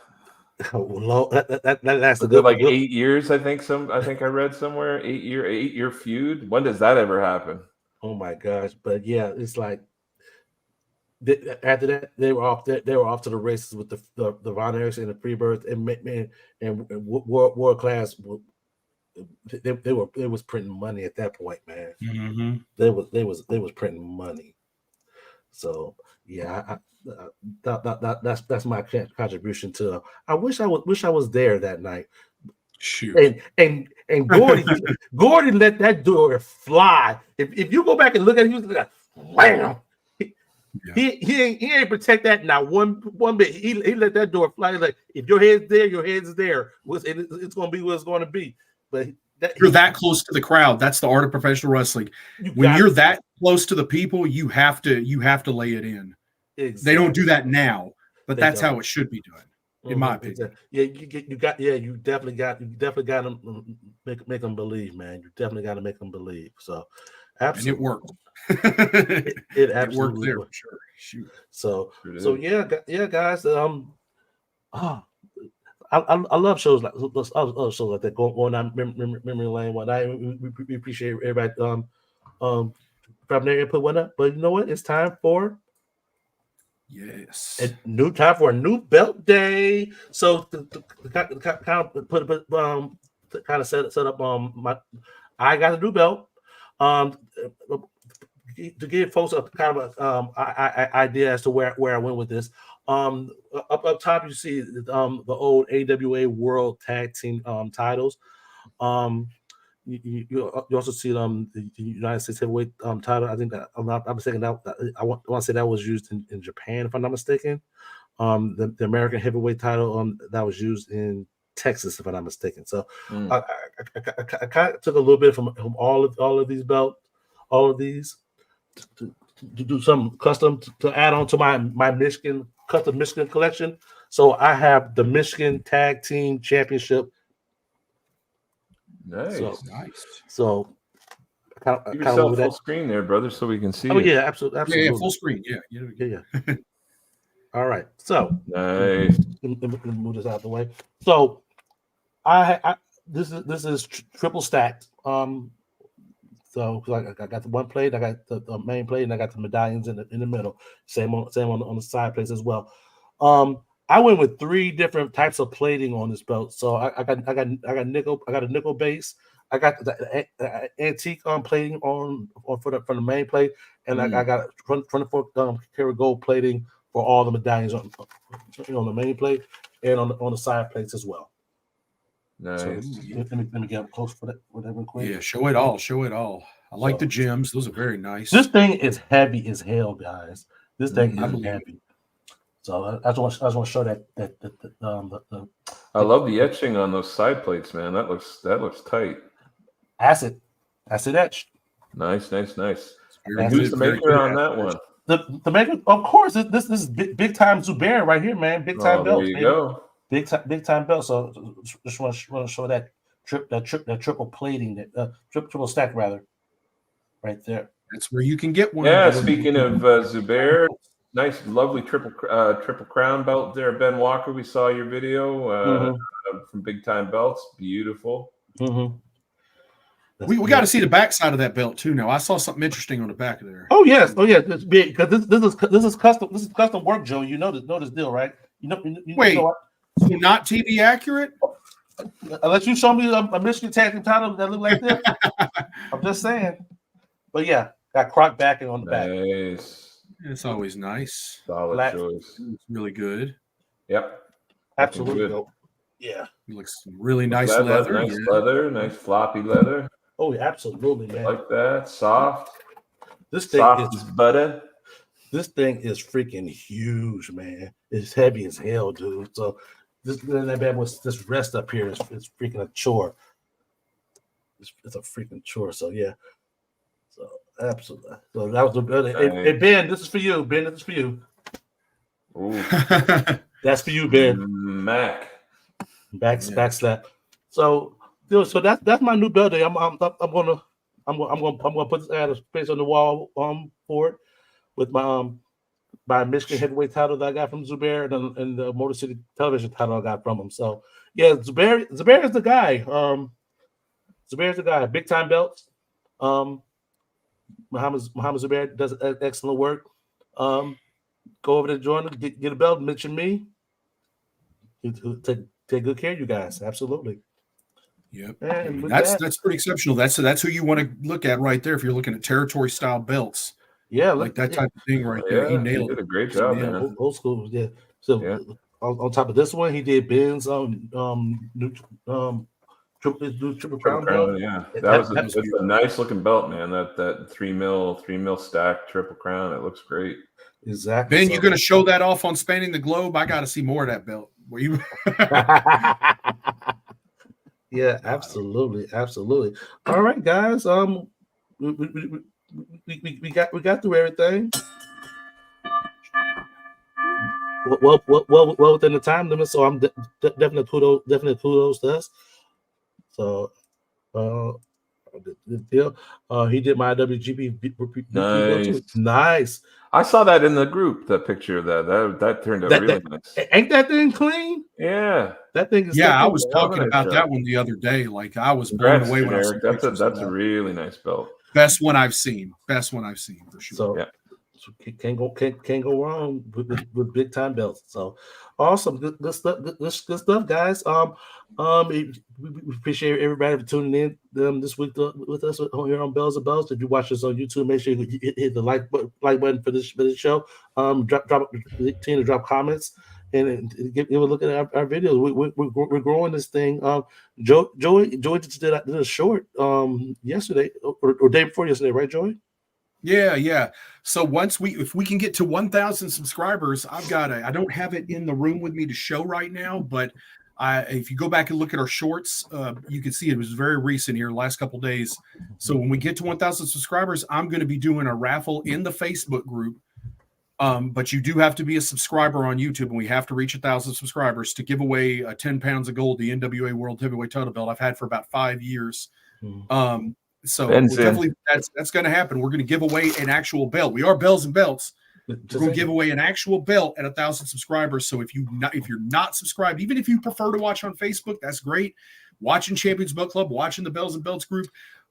That lasted like 8 years, I think. I think I read somewhere 8 year feud. When does that ever happen? Oh my gosh! But yeah, it's like after that they were off. They were off to the races with the Von Erichs and the Freebirds and world class. They was printing money at that point, man. Mm-hmm. They was printing money. So yeah, that's my contribution to. I wish I was there that night. Shoot. And Gordy let that door fly. If you go back and look at it, he was like, wham. He ain't protect that now one bit. He let that door fly. Like if your head's there, your head's there. It's gonna be what it's gonna be. But you're that close to the crowd. That's the art of professional wrestling. When you're that close to the people, you have to lay it in. Exactly. They don't do that now, but that's how it should be done, in my opinion. Yeah, you definitely got to make them believe, man. You definitely got to make them believe. So, absolutely, and it worked. It absolutely worked there worked. for sure. Shoot. So yeah, guys. I love shows like other shows like that going down memory lane. We appreciate everybody from their input whatnot. But you know what? It's time for Yes. a new belt day. So to kind of set up I got a new belt. To give folks a kind of idea as to where I went with this. Up top you see the old AWA World Tag Team titles. You also see the United States Heavyweight title. I think that I'm mistaken. That I want to say that was used in Japan, if I'm not mistaken. The American Heavyweight title that was used in Texas, if I'm not mistaken. So I kind of took a little bit from all of these belts, all of these, to do some custom to add on to my Michigan custom Michigan collection. So I have the Michigan Tag Team Championship. Nice. So give yourself full screen there, brother, so we can see. Oh yeah, absolutely. Yeah, full screen. Yeah. All right. So nice. Let me move this out of the way. So this is triple stacked. So I got the one plate, I got the main plate, and I got the medallions in the middle. Same on the side plates as well. I went with 3 different types of plating on this belt. So I got nickel. I got a nickel base. I got the antique plating on for the main plate, and I got 24 karat gold plating for all the medallions on the main plate and on the side plates as well. Nice. So let me get up close for that real quick. Yeah, show it all. I like the gems; those are very nice. This thing is heavy as hell, guys. This thing is heavy. So I just want to show that I love the etching on those side plates, man. That looks tight. acid etched. Nice. That's Who's the maker on that one? The maker, of course. This is big time Zubair right here, man. Big time belt. There you go. Big time belt. So just want to show that triple plating, that triple stack rather, right there. That's where you can get one. Yeah. Speaking of Zubair. Nice, lovely triple crown belt there, Ben Walker. We saw your video from Big Time Belts. Beautiful. We got to see the back side of that belt too. Now I saw something interesting on the back of there. Oh yes, It's big because this is custom. This is custom work, Joe. You know this deal, right? Wait, so not TV accurate? Unless you show me a Michigan Tag Team title that look like this. I'm just saying. But yeah, got Croc backing on the back. Nice. It's always nice. Solid choice. It's really good. Yep. Absolutely. Good. Yeah. It looks really nice leather. Nice leather. Nice floppy leather. Oh, absolutely, man. Like that. Soft. This thing soft as butter. This thing is freaking huge, man. It's heavy as hell, dude. So that bad was this rest up here is freaking a chore. It's a freaking chore. So yeah. So absolutely. So that was the hey, Ben, this is for you. Ben, this is for you. Ooh. That's for you, Ben. Mac. Back slap. So that's my new belt day. I'm gonna put this ad of space on the wall for it with my Michigan heavyweight title that I got from Zubair and the Motor City television title I got from him. So yeah, Zubair is the guy. Zubair's the guy. Big time belts. Muhammad Zubair does excellent work. Go over to join him, get a belt, mention me. Take good care of you guys. Absolutely. Yep. That's pretty exceptional. That's who you want to look at right there if you're looking at territory style belts. Yeah, like that type of thing right there. He nailed it. Did a great job, man. Old school, yeah. So on top of this one, he did Ben's triple crown belt. Yeah, that's a nice looking belt, man. That 3 mil stack triple crown. It looks great. Exactly. Ben, you're going to show that off on Spanning the Globe? I got to see more of that belt. Were you? Yeah, absolutely. All right, guys. We got through everything. Well within the time limit. So I'm definitely kudos to us. So, good deal. He did my WGP. Nice. I saw that in the group. That picture of that turned out really nice. Ain't that thing clean? Yeah, that thing is. Yeah, I was talking about that one the other day. Like I was blown away when I saw that's a really nice belt. Best one I've seen. Best one I've seen for sure. So, Yeah. so can't go wrong with big time belts. So awesome, good stuff, good stuff, guys. We appreciate everybody for tuning in this week with us here on Bells and Bells. If you watch us on YouTube, make sure you hit the like button for this show. Drop comments and give a look at our videos. We're growing this thing. Joey just did a short yesterday or day before yesterday, right, Joey? Yeah. So if we can get to 1,000 subscribers, I don't have it in the room with me to show right now, but if you go back and look at our shorts, you can see it was very recent here, last couple of days. So when we get to 1,000 subscribers, I'm going to be doing a raffle in the Facebook group. But you do have to be a subscriber on YouTube, and we have to reach 1,000 subscribers to give away 10 pounds of gold, the NWA World Heavyweight Title belt I've had for about 5 years. So definitely that's going to happen. We're going to give away an actual belt. We are Bells and Belts. We're going to give away an actual belt at 1,000 subscribers. So if you're not subscribed, even if you prefer to watch on Facebook, that's great. Watching Champions Belt Club, watching the Bells and Belts group,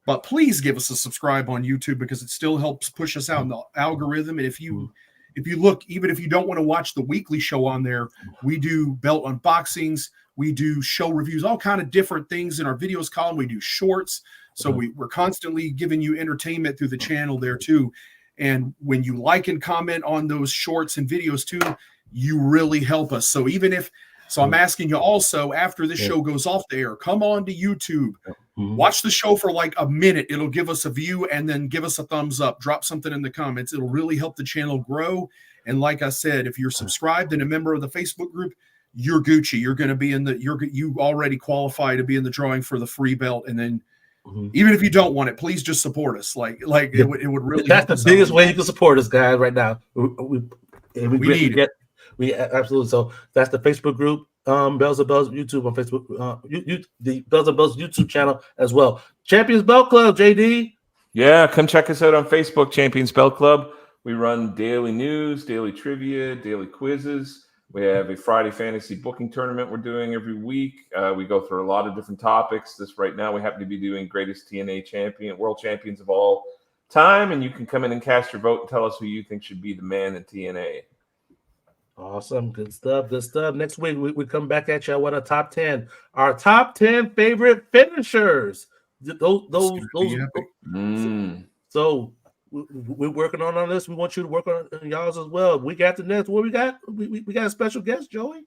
but please give us a subscribe on YouTube because it still helps push us out in the algorithm. And if you look, even if you don't want to watch the weekly show on there, we do belt unboxings, we do show reviews, all kind of different things in our videos column. We do shorts. So we're constantly giving you entertainment through the channel there too. And when you like and comment on those shorts and videos too, you really help us. So I'm asking you also, after this show goes off the air, come on to YouTube, watch the show for like a minute. It'll give us a view and then give us a thumbs up, drop something in the comments. It'll really help the channel grow. And like I said, if you're subscribed and a member of the Facebook group, you're Gucci. You're going to be you already qualify to be in the drawing for the free belt. And then even if you don't want it, please just support us. It would really. That's the biggest way you can support us, guys. Right now, we need it. We absolutely. So that's the Facebook group, Bells and Bells YouTube on Facebook, the Bells and Bells YouTube channel as well. Champions Belt Club, JD. Yeah, come check us out on Facebook, Champions Belt Club. We run daily news, daily trivia, daily quizzes. We have a Friday fantasy booking tournament we're doing every week. We go through a lot of different topics. This right now, we happen to be doing greatest TNA world champions of all time. And you can come in and cast your vote and tell us who you think should be the man in TNA. Awesome. Good stuff. Next week, we come back at you with our top 10 favorite finishers. So we're working on this. We want you to work on y'all's as well. We got the next. What we got? We got a special guest, Joey.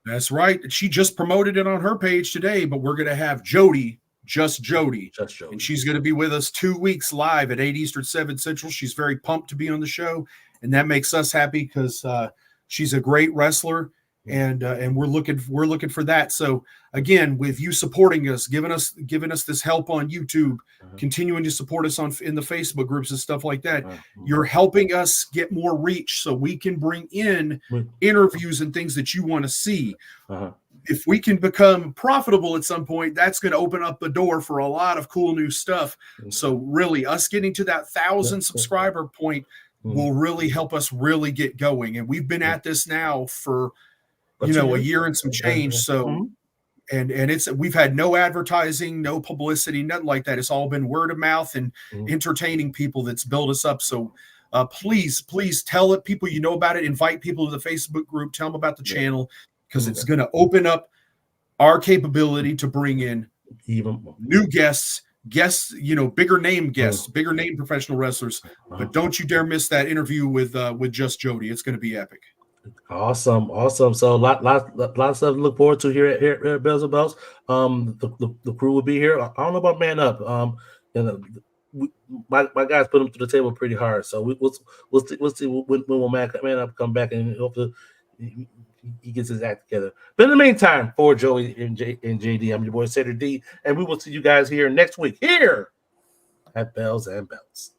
That's right. She just promoted it on her page today, but we're going to have Jody, just Jody. And she's going to be with us 2 weeks live at 8 Eastern, 7 Central. She's very pumped to be on the show, and that makes us happy because she's a great wrestler. And we're looking for that. So again, with you supporting us, giving us this help on YouTube, continuing to support us in the Facebook groups and stuff like that, you're helping us get more reach so we can bring in interviews and things that you want to see. If we can become profitable at some point, that's going to open up the door for a lot of cool new stuff. So really, us getting to that 1,000 subscriber point will really help us really get going. And we've been at this now for a year and some change. So, and we've had no advertising, no publicity, nothing like that. It's all been word of mouth and entertaining people that's built us up. So, please tell people you know about it. Invite people to the Facebook group. Tell them about the channel because it's going to open up our capability to bring in even more new guests, bigger name guests, bigger name professional wrestlers. But don't you dare miss that interview with Just Jody. It's going to be epic. Awesome. So lots of stuff to look forward to here at Bells and Belts. The crew will be here. I don't know about Man Up. My guys put him to the table pretty hard. So we'll see when Man Up come back and hopefully he gets his act together. But in the meantime, for Joey and JD, I'm your boy Cedric D, and we will see you guys here next week here at Bells and Belts.